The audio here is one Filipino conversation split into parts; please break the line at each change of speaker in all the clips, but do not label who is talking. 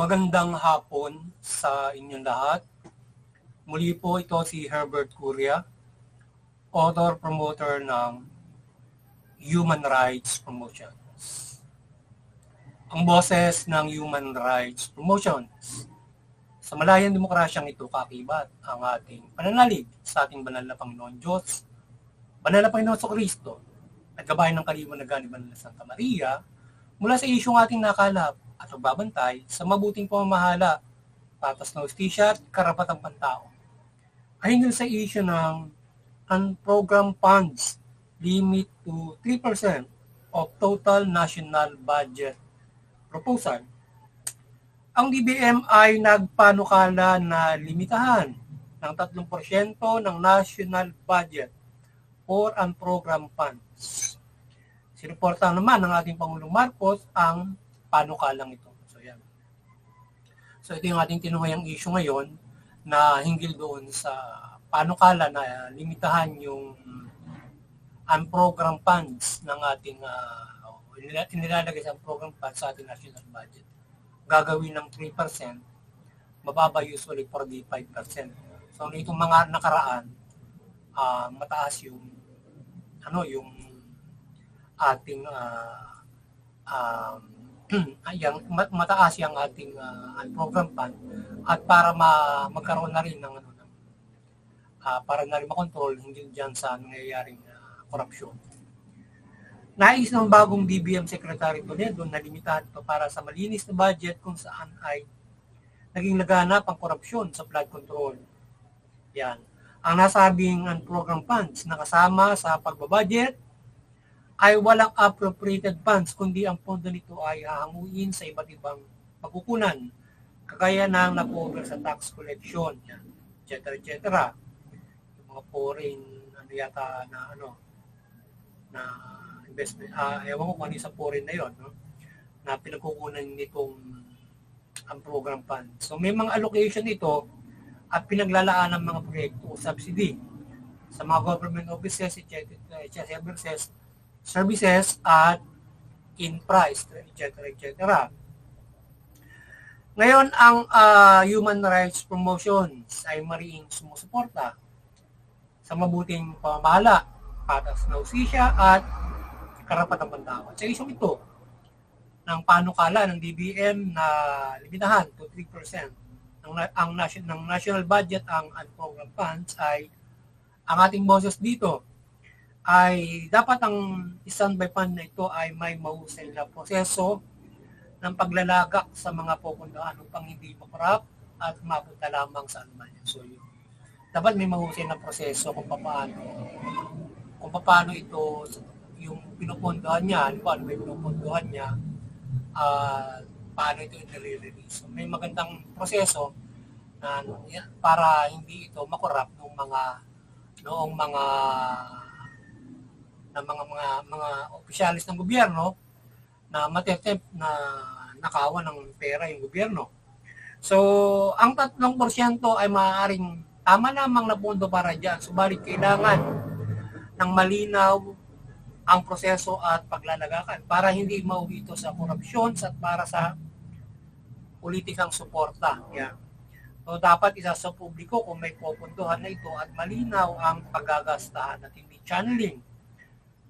Magandang hapon sa inyong lahat. Muli po ito si Herbert Curia, author-promoter ng Human Rights Promotions. Ang boses ng Human Rights Promotions. Sa malayang demokrasyang ito kakibat ang ating pananalig sa ating banal na Panginoon Diyos, banal na Panginoon Kristo, at gabayan ng kaliwanagan ni Banal na Santa Maria mula sa isyong ating nakalap at magbabantay sa mabuting pamamahala, patas na hustisya at karapatang pantao. Ay hinggil sa isyu ng unprogrammed funds limit to 3% of total national budget proposal. Ang DBM ay nagpanukala na limitahan ng 3% ng national budget for unprogrammed funds. Sinuporta naman ng ating Pangulong Marcos ang panukalang ito. So ito yung ating tinunghayang issue ngayon na hinggil doon sa panukala na limitahan yung unprogrammed funds ng ating nilalagay sa program funds sa ating national budget. Gagawin ng 3%, mababa usually 45%. So itong mga nakaraan, mataas yung yung ating mataas yung ating program fund at para magkaroon na rin ng para na rin makontrol hindi diyan sa nangyayaring korupsyon. Nais ng bagong DBM Secretary Toledo na limitahan ito para sa malinis na budget kung saan ay naging laganap ang korupsyon sa flood control. Yan. Ang nasabing program funds na kasama sa pagbabudget ay walang appropriated funds kundi ang pondo nito ay hahanguin sa iba't ibang pagkukunan kagaya ng napover sa tax collection, etc. etc. Yung mga foreign na investment, ewan ko kung ano sa foreign na yon, na pinagkukunan nitong ang program fund. So may mga allocation ito at pinaglalaan ng mga proyekto o subsidy sa mga government offices, services at in price, etc. etc. Ngayon, ang Human Rights Promotions ay mariing sumusuporta sa mabuting pamamahala, patas na hustisya at karapatang pantao. Sa isyong ito, ng panukala ng DBM na limitahan to 3% ng national budget ang unprogrammed funds ay ang ating boses dito ay dapat ang standby fund na ito ay may mahusay na proseso ng paglalagak sa mga pupuntahan upang hindi makorap at mapunta lamang sa anuman. So, dapat may mahusay na proseso kung paano ito yung pinupuntahan niya, paano may pinupuntahan niya, paano ito i-release. So, may magandang proseso na para hindi ito makorap ng mga opisyalis ng gobyerno na matetempt na nakawan ng pera yung gobyerno. So, ang 3% ay maaaring tama lamang na pondo para dyan. Subalit kailangan ng malinaw ang proseso at paglalagakan para hindi mauwi ito sa korupsyon at para sa politikang suporta. Yeah. So, dapat isa sa publiko kung may pupunduhan na ito at malinaw ang paggagastahan at hindi channeling.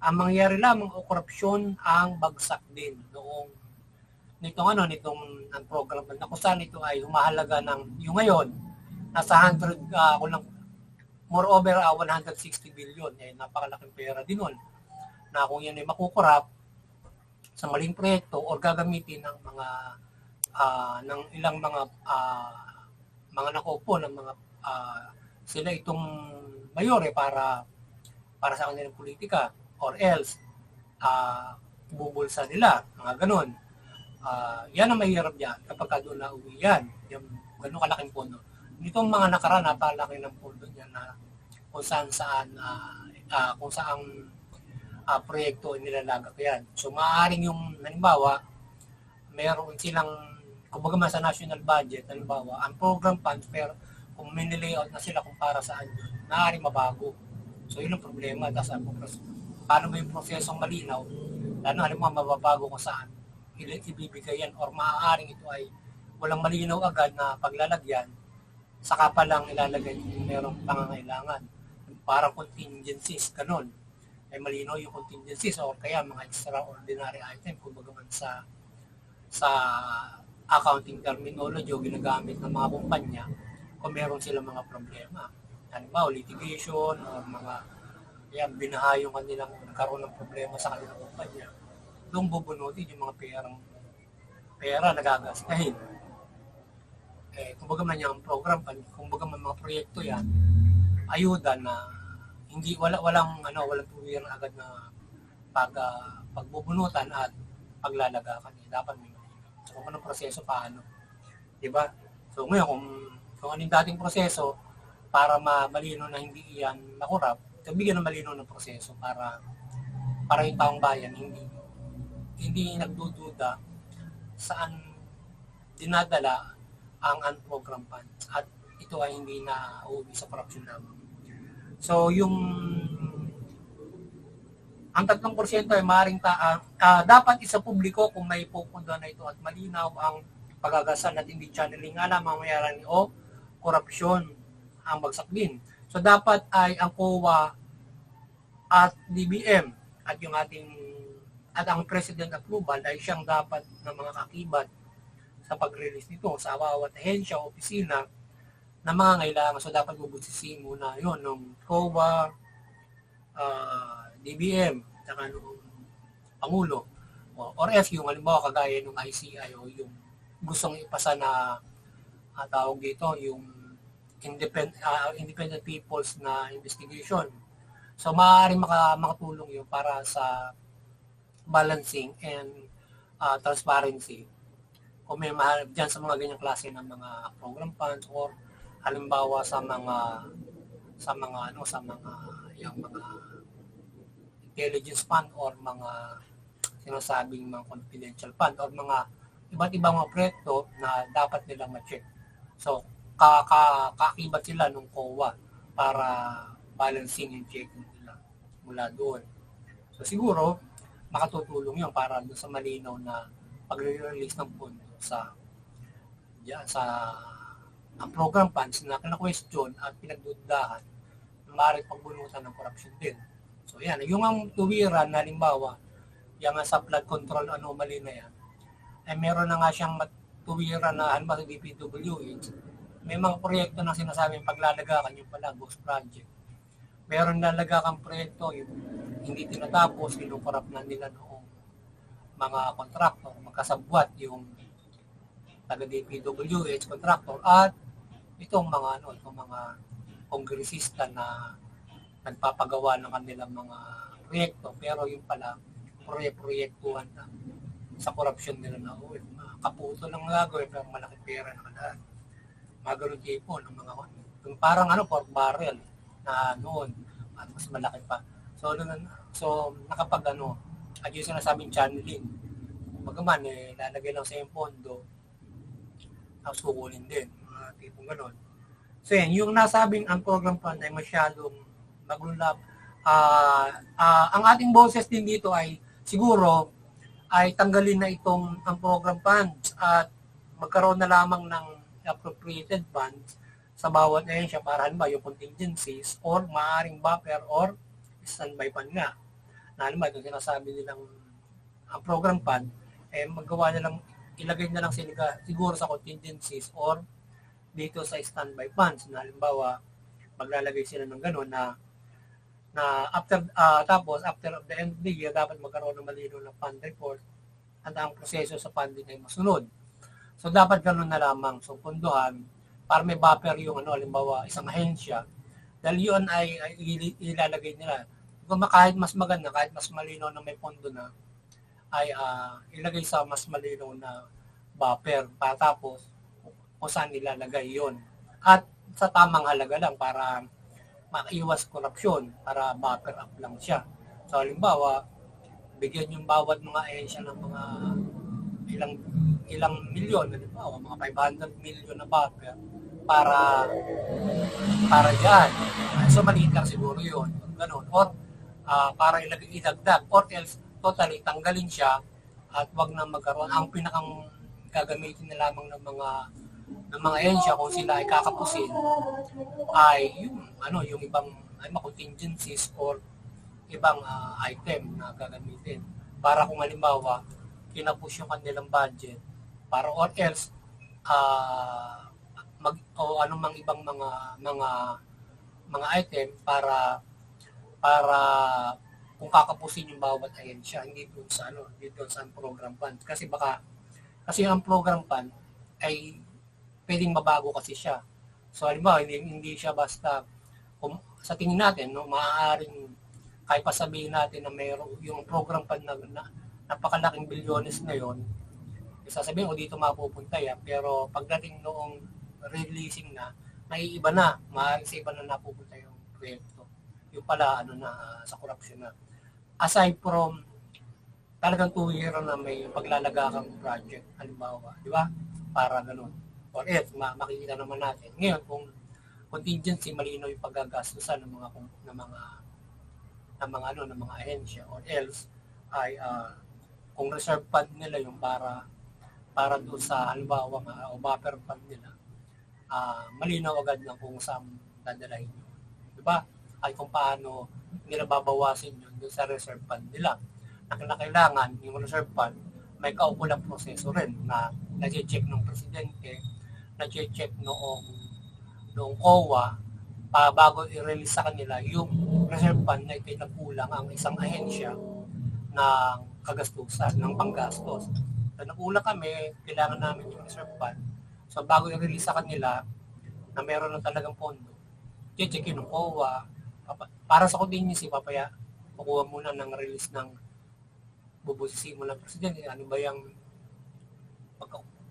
Ang mangyari lamang o korupsyon ang bagsak din nitong program na kung saan ito ay humahalaga ng yung ngayon nasa 160 billion napakalaking pera din nun na kung yan ay makukurap sa maling proyekto o gagamitin ng mga ng ilang mga nakaupo ng mga sila itong mayore para sa kanilang politika or else bubulsa nila, mga ganun. Yan ang mahirap yan kapag doon na uwi yan, yung ganun kalaking pondo. Nitong mga nakaraan, napalaki ng pondo niya na kung saan proyekto nilalagak yan. So maaaring yung halimbawa, mayroon silang, kumbaga sa national budget, halimbawa, ang program funds, pero kung may nilayout na sila kung para saan yun, maaaring mabago. So yun ang problema. Tapos paano ba yung prosesong malinaw, lalo halimbawa mababago kung saan ibibigay yan or maaaring ito ay walang malinaw agad na paglalagyan, saka pa lang ilalagay kung merong pangangailangan. Parang contingencies, ganun. Ay malinaw yung contingencies o kaya mga extraordinary item, kumbaga man sa accounting terminology o ginagamit ng mga kumpanya kung meron silang mga problema. Halimbawa, litigation o mga binaha yung kanilang nagkaroon ng problema sa kanilang kumpanya. Doon bubunutin yung mga pera nagagastahin. Kumbaga man yung program, kumbaga man mga proyekto yan, ayuda na hindi walang tuwiran agad na pagbubunutan at paglalagakan. Dapat may so, kung anong proseso paano, 'di ba? So ngayon kung anong dating proseso para malino na hindi yan makurap, so bigyan ng malino ng proseso para yung taong bayan hindi nagdududa saan dinadala ang unprogrammed funds at ito ay hindi na uuwi sa corruption lamang. So yung ang 3% ay maaaring dapat isa publiko kung may pupunta na ito at malinaw ang pagagasan at hindi channeling alam ang mayarani o korupsyon ang bagsak din. So dapat ay ang COA at DBM at yung ang President approval ay siyang dapat ng mga kakibat sa pag-release nito sa bawat ahensya o opisina na mga ngailangan. So dapat bubusisiin muna yun ng COA, DBM, saka nung Pangulo. Or if yung halimbawa kagaya ng ICI o yung gustong ipasa na tawag dito, yung independent people's na investigation. So maaaring makatulong yun para sa balancing and transparency. Kung may mahal dyan sa mga ganyang klase ng mga program funds or halimbawa sa mga yung mga intelligence fund or mga sinasabing mga confidential fund or mga iba't ibang mga proyekto na dapat nilang ma-check. So, kakibat sila ng COA para balancing yung checking nila mula doon. So, siguro, makatutulong yun para doon sa malinaw na pag-release ng pondo sa ang program funds na kina-question at pinagdudahan na maaaring pagbunutan ng corruption din. So yan, yung ang tuwiran na halimbawa, yung sa flood control anomaly na yan, ay meron na nga siyang tuwiran na halimbawa sa DPWH, may mga proyekto na sinasabing paglalagakan yung pala, ghost project. Meron nalagakan proyekto, yung hindi tinatapos, kinukorap na nila noong mga kontraktor, magkasabwat yung taga-DPWH contractor at itong mga kongresista na nagpapagawa ng kanilang mga proyekto pero yung pala proyektuhan na sa corruption nila na kaputo lang gagawin pero malaki pera na kadaan. Mga ganun tipo ng mga yung parang pork barrel na noon at mas malaki pa. So nakapag at yung sinasabing channeling. Magaman lalagay lang sa yung pondo tapos kukunin din, mga tipong gano'n. So yan, yung nasabing ang program fund ay masyadong maglulab. Ang ating boses din dito ay siguro ay tanggalin na itong ang program funds at magkaroon na lamang ng appropriated funds sa bawat ahensya para halimbawa yung contingencies or maaaring buffer or standby fund nga. Na halimbawa yung sinasabi nilang ang program fund, magawa na lang ilagay na lang sila siguro sa contingencies or dito sa standby funds na halimbawa maglalagay sila ng gano'n na after of the end of the year dapat magkaroon ng malinaw na fund report at ang proseso sa funding ay masunod. So dapat gano'n na lamang. So punduhan para may buffer yung halimbawa isang ahensya dahil yun ay ilalagay nila. Kung kahit mas maganda, kahit mas malinaw na may pondo na ay ilagay sa mas malinaw na buffer para tapos kung saan ilalagay yon at sa tamang halaga lang para maiwas korupsyon para buffer up lang siya. So halimbawa bigyan yung bawat mga ahensya ng mga ilang milyon, halimbawa mga 500 million na buffer para diyan. So maliit lang siguro yun, ganun. Or para idagdag or else totally tanggalin siya at wag na magkaroon. Ang pinakang gagamitin na lamang ng mga ahensya kung sila ay kakapusin ay yung ibang contingencies or ibang item na gagamitin para kung halimbawa kinapush yung kanilang budget para or else anumang ibang mga item para kung kakapusin yung bawat ahensya, hindi doon sa program fund. Kasi ang program fund ay pwedeng mabago kasi siya. So halimbawa, hindi siya basta sa tingin natin, maaaring kahit pa sabihin natin na mayroong yung program fund na napakalaking bilyones na yon, sasabihin ko dito mapupunta yan, pero pagdating noong releasing na, naiiba na, maaaring sa iba na napupunta yung proyekto. Yung pala, sa corruption na. Aside from, talagang 2 year na may paglalagakang project, halimbawa, di ba? Para ganun. Or else, makikita naman natin. Ngayon, kung contingency, malinaw yung paggagastusan ng mga ahensya, or else, ay, kung reserve fund nila yung para doon sa, halimbawa, o buffer fund nila, malinaw agad na kung saan dadalahin yun. Di ba? Ay kung paano nila babawasin yun doon sa reserve fund nila. Na kailangan yung reserve fund may kaukulang proseso rin na na-check ng presidente, na-check noong COA bago i-release sa kanila yung reserve fund na ito'y nagkulang ang isang ahensya ng kagastusan, ng panggastos. So nagkulang kami, kailangan namin yung reserve fund. So bago i-release sa kanila na meron ng talagang pondo, checkin ng COA, para sa contingency, papaya, kukuha muna ng release ng bubusisi mo ng presidente, ano ba yung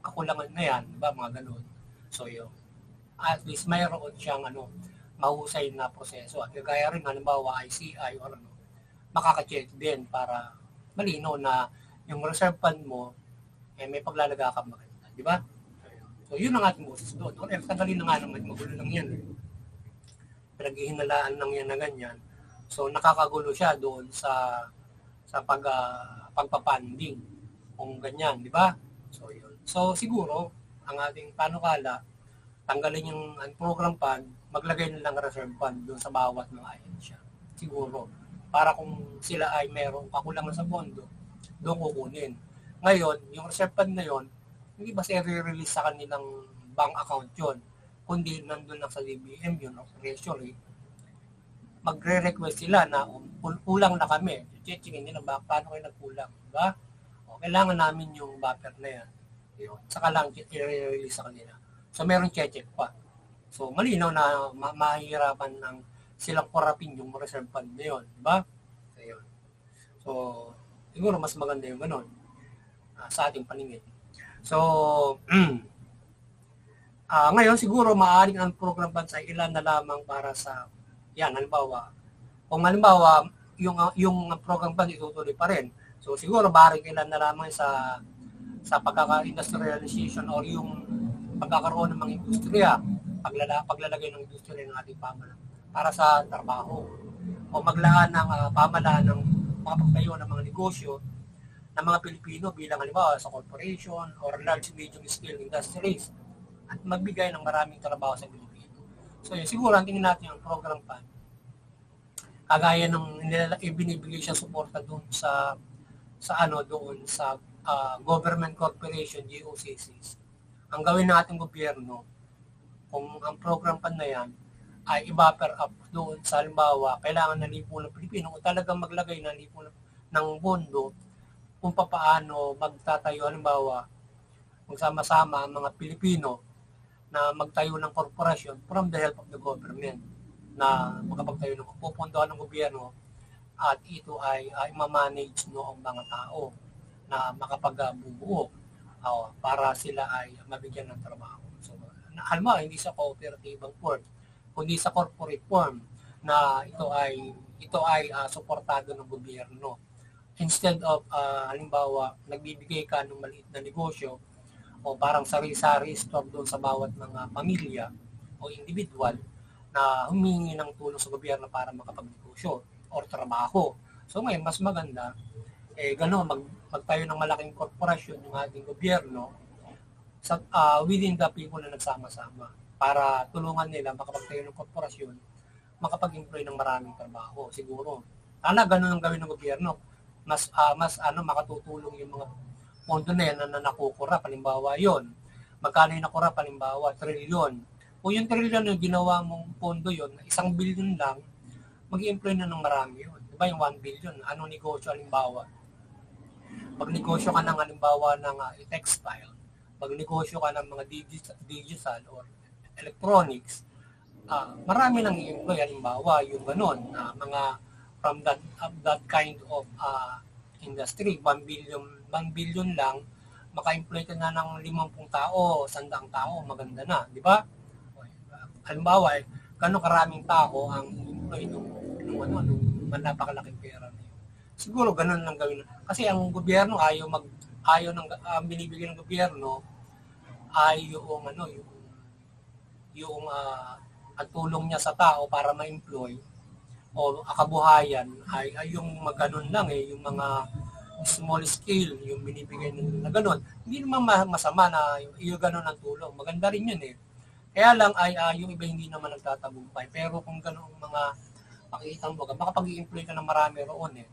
kakulangan na yan, diba, mga ganun. So yun, at least mayroon siyang mahusay na proseso. At kaya rin, halimbawa, ICI or makaka-check din para malino na yung reserve fund mo, may paglalaga ka maganda, di ba? So yun ang ating boses doon. Or tanggalin na nga naman, magulo lang yan. Pinaghihinalaan lang yan na ganyan. So nakakagulo siya doon sa pagpapanding kung ganyan, di ba? So yun. So siguro ang ating panukala, tanggalin yung program fund, maglagay na lang reserve fund doon sa bawat mga ahensya. Siguro para kung sila ay mayroong kakulangan sa pondo, doon kukunin. Ngayon, yung reserve fund na yon, hindi ba i-release sa kanilang bank account yon, kundi nandun lang sa DBM yun, o treasury, magre-request sila na kulang na kami. Checking nila paano kayo nagkulang, diba? O, kailangan namin yung buffer na yan. Yun. Saka lang i-release sa kanila. So meron check pa. So malinaw na mahihirapan ng silang korapin yung reserve fund na yun, diba? So, yun. So siguro mas maganda yung ganun sa ating paningin. So ngayon siguro maaaring ang program funds ay ilan na lamang para sa yan, halimbawa yung program fund itutuloy pa rin. So siguro maaaring ilan na lamang sa pagkaka-industrialization or yung pagkakaroon ng mga industriya, paglalagay ng industriya ng ating pamahalaan para sa trabaho o maglaan ng pamahalaan ng mga pagtayo ng mga negosyo ng mga Pilipino bilang halimbawa sa corporation or large medium scale industries at magbigay ng maraming trabaho sa Pilipino. So yun, siguro ang tingin natin yung program fund, kagaya ng ibinibigay siya suporta doon sa government corporation, GOCCs. Ang gawin ng ating gobyerno, kung ang program fund na yan ay i-buffer up doon sa halimbawa, kailangan ng lipunan ng Pilipino o talagang maglagay ng lipunan ng bondo kung paano magtatayo, halimbawa, magsama-sama ang mga Pilipino na magtayo ng korporasyon from the help of the government na makapagtayo ng pupundohan ng gobyerno at ito ay ma-manage noong mga tao na makapagbubuo para sila ay mabigyan ng trabaho. So, halimbawa, hindi sa cooperative form, kundi sa corporate form na ito ay suportado ng gobyerno. Instead of halimbawa nagbibigay ka ng maliit na negosyo o parang sari-sari store doon sa bawat mga pamilya o individual na humingi ng tulong sa gobyerno para makapagnegosyo or trabaho. So ngayon, mas maganda, magtayo ng malaking korporasyon yung ating gobyerno within the people na nagsama-sama para tulungan nila makapagtayo ng korporasyon, makapag-employ ng maraming trabaho siguro. Sana ganun ang gawin ng gobyerno. Mas makatutulong yung mga pondo na yan na nakukurap, halimbawa yon. Magkano yung nakurap, halimbawa, trilyon. Kung yung trilyon yung ginawa mong pondo yon, 1 billion lang, mag-i-employ na ng marami yun. Diba yung 1 billion? Anong negosyo, halimbawa? Magnegosyo ka ng halimbawa ng textile, magnegosyo ka ng mga digital or electronics, marami nang i-employ, halimbawa, yung ganun, mga from that kind of industry, 1 billion lang, maka-employ ka na ng 50 tao, 100 tao, maganda na, di ba? Halimbawa, gano'ng karaming tao ang employ nung napakalaking pera na yun. Siguro ganun lang gawin. Kasi ang gobyerno ang binibigay ng gobyerno ay yung ang tulong niya sa tao para ma-employ o kabuhayan ay yung maganon lang yung mga small scale, yung binibigay na gano'n. Hindi naman masama na yung gano'n ang tulong. Maganda rin yun Kaya lang ay yung iba hindi naman nagtatagumpay. Pero kung gano'ng mga pakikita mo, makapag-i-employ ka ng marami roon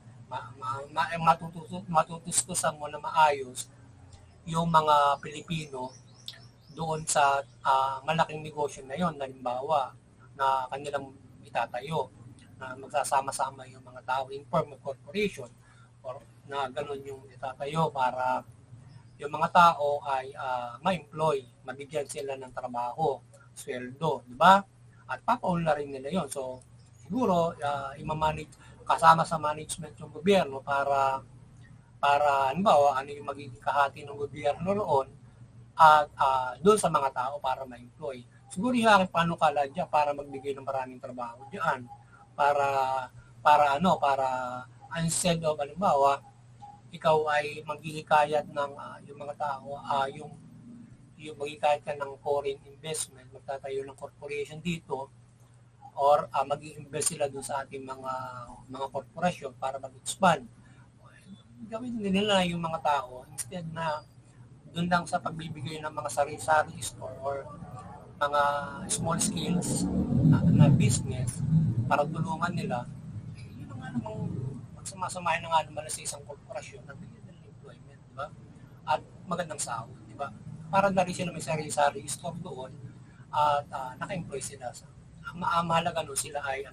matutustusan mo na maayos yung mga Pilipino doon sa malaking negosyo na yon, halimbawa na kanilang itatayo na magsasama-sama yung mga tao in form of corporation or na gano'n yung itatayo para yung mga tao ay ma-employ, mabigyan sila ng trabaho, sweldo, di ba? At papaunlarin nila yon. So, siguro, imamanage, kasama sa management yung gobyerno para halimbawa, ano yung magiging kahati ng gobyerno roon at doon sa mga tao para ma-employ. Siguro yung aking panukala dyan para magbigay ng maraming trabaho dyan. Para instead of, halimbawa, ikaw ay maghihikayat ng yung mga tao, yung maghihikayat ka ng foreign investment, magtatayo ng corporation dito, or mag-i-invest sila dun sa ating mga korporasyon para mag-expand. Gawin nila yung mga tao, instead na dun lang sa pagbibigay ng mga sari-sari store or mga small scales na business para tulungan nila, yun nga namang magsamasamahin na nga naman sa isang korporasyon na bigyan ng employment, di ba? At magandang sahod, di ba? Para na rin sila may sari-sari store doon at naka-employ sila sa mahalaga sila ay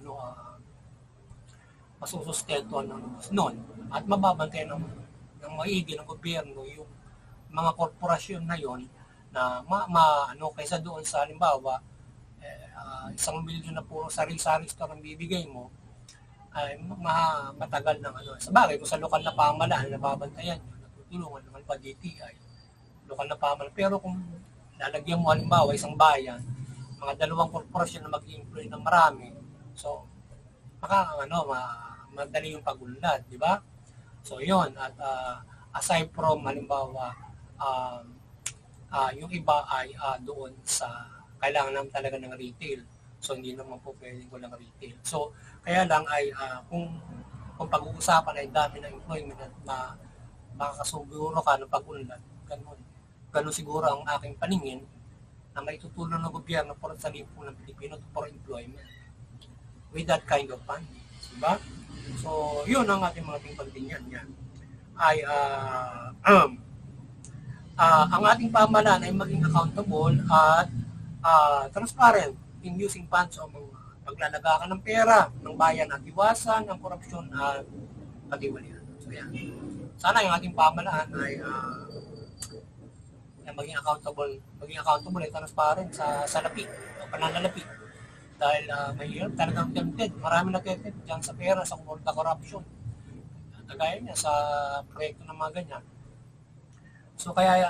masusustentuhan noon at mababantay ng maigi ng gobyerno yung mga korporasyon na yon na kaysa doon sa halimbawa 1 milyon na puro sari-sari store ang bibigay mo ay matagal ng sa bagay kung sa lokal na pamahalaan nababantayan yun, natutulungan naman pa DTI lokal na pamahalaan, pero kung lalagyan mo halimbawa isang bayan mga 2 korporasyon na mag-i-employ ng marami, so madali yung pagunlad, di ba? So yun, at aside from halimbawa yung iba ay doon sa kailangan naman talaga ng retail, so hindi naman po pwedeng ko ng retail. So kaya lang ay kung pag-uusapan ay dami ng employment at makakasuguro ka ng pagunlad, ganun siguro ang aking paningin na may tutulong ng gobyerno para sa lipunan ng Pilipino for employment with that kind of funding. Diba? So, yun ang ating mga pagdinyan yan. Ay, ang ating pamahalaan ay maging accountable at transparent in using funds o paglalaga ng pera ng bayan at iwasan ang korupsyon at katiwalian. So, yan. Sana yung ating pamahalaan ay maging accountable at transparent sa salapi o pananalapi dahil mahirap talagang tempted, marami na tempted dyan sa pera, sa corruption kagaya niya sa proyekto ng mga ganyan. So kaya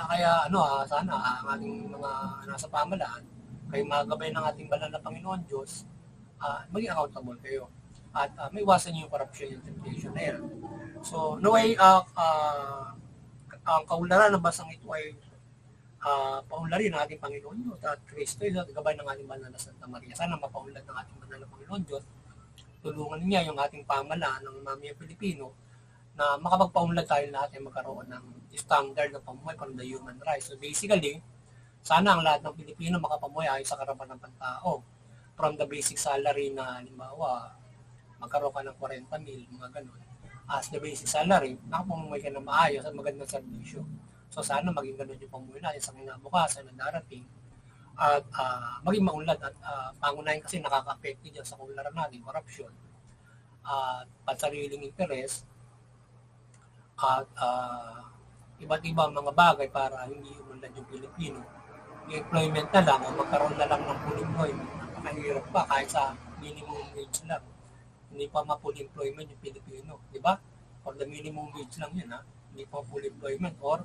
sana ang ating mga nasa pamahalaan kayo magabay ng ating banal na Panginoon Diyos, maging accountable kayo at may iwasan niyo yung corruption, yung temptation na yan. So no way ang kaunlaran ng basang ito ay paunlarin ng ating Panginoon Diyos at Kristo at gabay ng ating banal na Santa Maria. Sana mapaunlad ng ating banal na Panginoon Diyos. Tulungan niya yung ating pamahalaan ng mamayang Pilipino na makapagpaunlad tayo lahat ay magkaroon ng standard na pamuhay from the human rights. So basically, Sana ang lahat ng Pilipino makapamuhay ayon sa karapatan ng pantao. From the basic salary na, halimbawa, magkaroon ka ng 40 mil, mga ganun. As the basic salary, nakapamumuhay ka na maayos at magandang serbisyo. So sana maging ganun yung pamuhay natin sa kinabukasan na darating at maging maunlad at pangunahin kasi nakaka-affect dyan sa kulararan natin, korupsyon at pansariling interes at iba't ibang mga bagay para hindi umunlad yung Pilipino. Yung employment na lang o magkaroon na lang ng full employment, napakahirap pa kahit sa minimum wage lang. Hindi pa ma-full employment yung Pilipino, di ba? For the minimum wage lang yun, ha? Hindi pa full employment or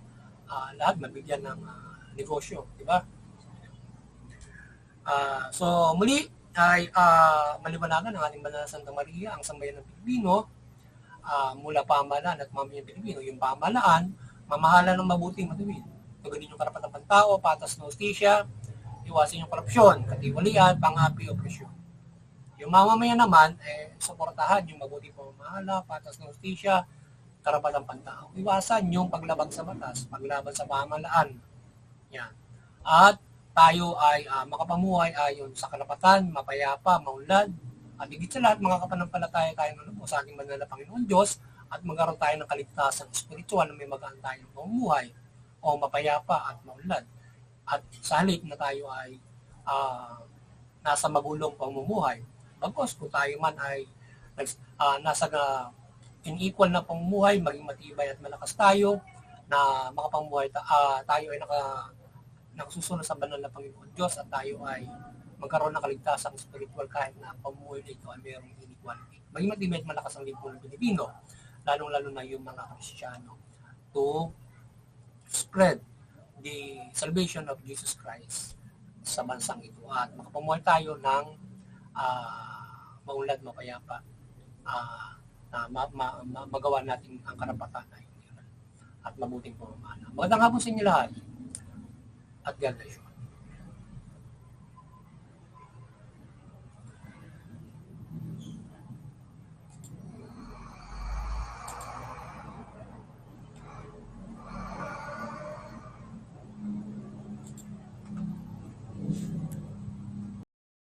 lahat mabigyan ng negosyo, di ba? So muli ay maliwanagan ng ating banal na Santa Maria ang sambayan ng Pilipino mula pamahalaan at mamayang Pilipino. Yung pamahalaan, mamahala ng mabuting matuwid. Tugunin yung karapatan ng tao, patas na hustisya, iwasin yung korupsyon, katiwalian, pang-api, opresyon. Yung mamamayan naman, suportahan yung mabuting pamamahala, patas na hustisya, karapatan ng pantao. Iwasan yung paglabag sa batas, paglaban sa pamahalaan. Yan. At tayo ay makapamuhay ayon sa karapatan, mapayapa, maunlad, at higit sa lahat makakapanampalataya tayo ng sa ating banal na Panginoon Diyos at magkaroon tayo ng kaligtasan spiritual na may magaan tayong pamumuhay o mapayapa at maunlad. At sa halip na tayo ay nasa magulong pamumuhay. Bagkus kung tayo man ay nasa in-equal na pamumuhay, maging matibay at malakas tayo na makapamuhay tayo ay nakasusunod sa banal na Panginoon Diyos at tayo ay magkaroon ng kaligtasang spiritual kahit na pamumuhay na ito ay mayroong inequality. Maging matibay at malakas ang lipunan ng Pilipino, lalong-lalo na yung mga Kristiyano, to spread the salvation of Jesus Christ sa bansang ito at makapamuhay tayo ng maunlad, mapayapa, na magawa natin ang karapatan at mabuting pamamahala. Magandang hapon sa inyo lahat at God bless you.